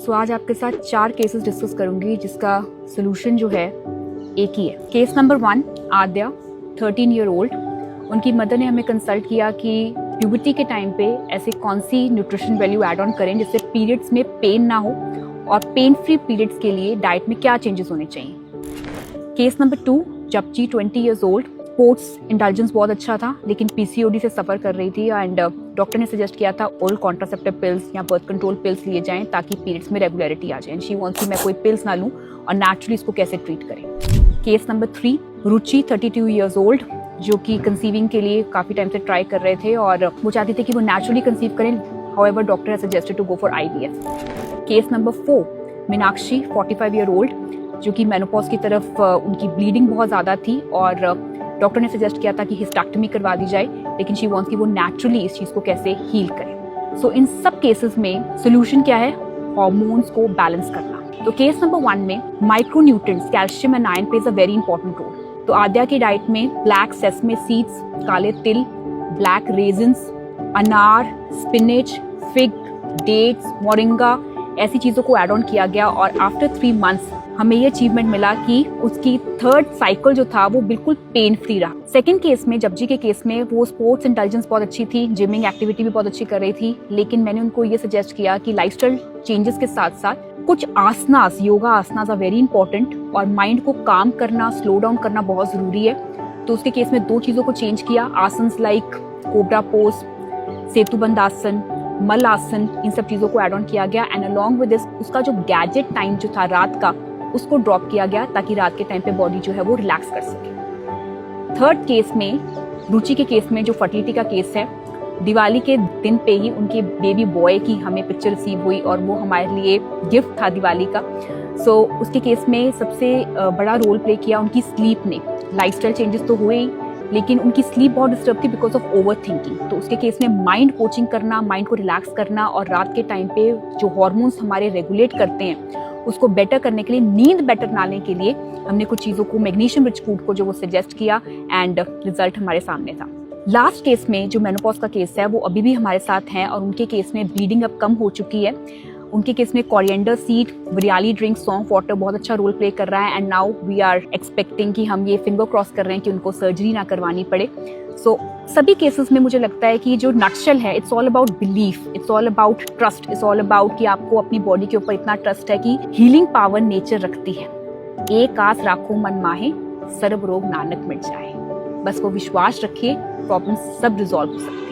सो आज आपके साथ 4 केसेस डिस्कस करूंगी जिसका सोल्यूशन जो है एक ही है। केस नंबर 1, आद्या 13 ईयर ओल्ड। उनकी मदर ने हमें कंसल्ट किया कि प्यूबर्टी के टाइम पे ऐसे कौन सी न्यूट्रिशन वैल्यू ऐड ऑन करें जिससे पीरियड्स में पेन ना हो और पेन फ्री पीरियड्स के लिए डाइट में क्या चेंजेस होने चाहिए। Case number 2, Japji 20 years old. Sports intelligence बहुत अच्छा था लेकिन पीसीओडी से सफ़र कर रही थी एंड डॉक्टर ने सजेस्ट किया था ओरल कॉन्ट्रासेप्टिव पिल्स या बर्थ कंट्रोल पिल्स लिए जाएं ताकि पीरियड्स में रेगुलरिटी आ जाए। शी वांट्स कि मैं कोई पिल्स ना लूं और नेचुरली इसको कैसे ट्रीट करें। केस नंबर 3, रुचि 32 ईयर्स ओल्ड, जो कि कंसीविंग के लिए काफ़ी टाइम से ट्राई कर रहे थे और वो चाहते थे कि वो नेचुरली कंसीव करें। However doctor has suggested to go for IVF. Case number 4, Meenakshi 45 year old, जो कि मेनोपॉज की तरफ उनकी ब्लीडिंग बहुत ज़्यादा थी और डॉक्टर ने सजेस्ट किया था कि हिस्टेक्टमी करवा दी जाए, लेकिन शी वांट्स कि वो नेचुरली इस चीज़ को कैसे हील करें। सो इन सब केसेस में सोल्यूशन क्या है? हार्मोन्स को बैलेंस करना। तो केस नंबर 1 में micronutrients calcium and iron plays a very important role. तो आद्या की डाइट में ब्लैक सेसमे सीड्स, काले तिल, ब्लैक रेजिन्स, अनार, स्पिनच, फिग, डेट्स, मोरिंगा ऐसी चीज़ों को ऐड ऑन किया गया और आफ्टर 3 मंथ्स हमें ये अचीवमेंट मिला कि उसकी 3rd साइकिल जो था वो बिल्कुल पेन फ्री रहा। सेकंड केस में, जपजी के केस में, वो स्पोर्ट्स इंटेलिजेंस बहुत अच्छी थी, जिमिंग एक्टिविटी भी बहुत अच्छी कर रही थी, लेकिन मैंने उनको ये सजेस्ट किया कि लाइफस्टाइल चेंजेस के साथ साथ कुछ आसनास, योगा आसनास आर वेरी इंपॉर्टेंट और माइंड को काम करना, स्लो डाउन करना बहुत जरूरी है। तो उसके केस में 2 चीज़ों को चेंज किया, आसन्स लाइक कोबरा पोज, सेतुबंद आसन, मल आसन, इन सब चीज़ों को ऐड ऑन किया गया एंड अलॉन्ग विद दिस उसका जो गैजेट टाइम जो था रात का उसको ड्रॉप किया गया ताकि रात के टाइम पे बॉडी जो है वो रिलैक्स कर सके। 3rd केस में, रुचि के केस में, जो फर्टिलिटी का केस है, दिवाली के दिन पे ही उनके बेबी बॉय की हमें पिक्चर रिसीव हुई और वो हमारे लिए गिफ्ट था दिवाली का। सो उसके केस में सबसे बड़ा रोल प्ले किया उनकी स्लीप ने। लाइफस्टाइल चेंजेस तो हुए ही, लेकिन उनकी स्लीप बहुत डिस्टर्ब थी बिकॉज ऑफ ओवर थिंकिंग। तो उसके केस में माइंड कोचिंग करना, माइंड को रिलैक्स करना और रात के टाइम पे जो हार्मोन्स हमारे रेगुलेट करते हैं उसको बेटर करने के लिए, नींद बेटर लाने के लिए हमने कुछ चीज़ों को, मैग्नीशियम रिच फूड को जो वो सजेस्ट किया एंड रिजल्ट हमारे सामने था। लास्ट केस में जो मेनोपॉज का केस है वो अभी भी हमारे साथ हैं और उनके केस में ब्लीडिंग अब कम हो चुकी है। उनके केस में कोरिएंडर सीड, वरियाली ड्रिंक, सौंफ वाटर बहुत अच्छा रोल प्ले कर रहा है and now we are expecting कि हम ये फिंगर क्रॉस कर रहे हैं कि उनको सर्जरी ना करवानी पड़े। सो सभी केसेस में मुझे लगता है कि जो नटशेल है, it's all about belief, it's all about trust, it's all about कि आपको अपनी बॉडी के ऊपर इतना ट्रस्ट है कि हीलिंग पावर नेचर रखती है। एक आस राखो मन माहे, सर्व रोग नानक मिट जाए। बस वो विश्वास रखिए, प्रॉब्लम सब रिजॉल्व हो सकती है।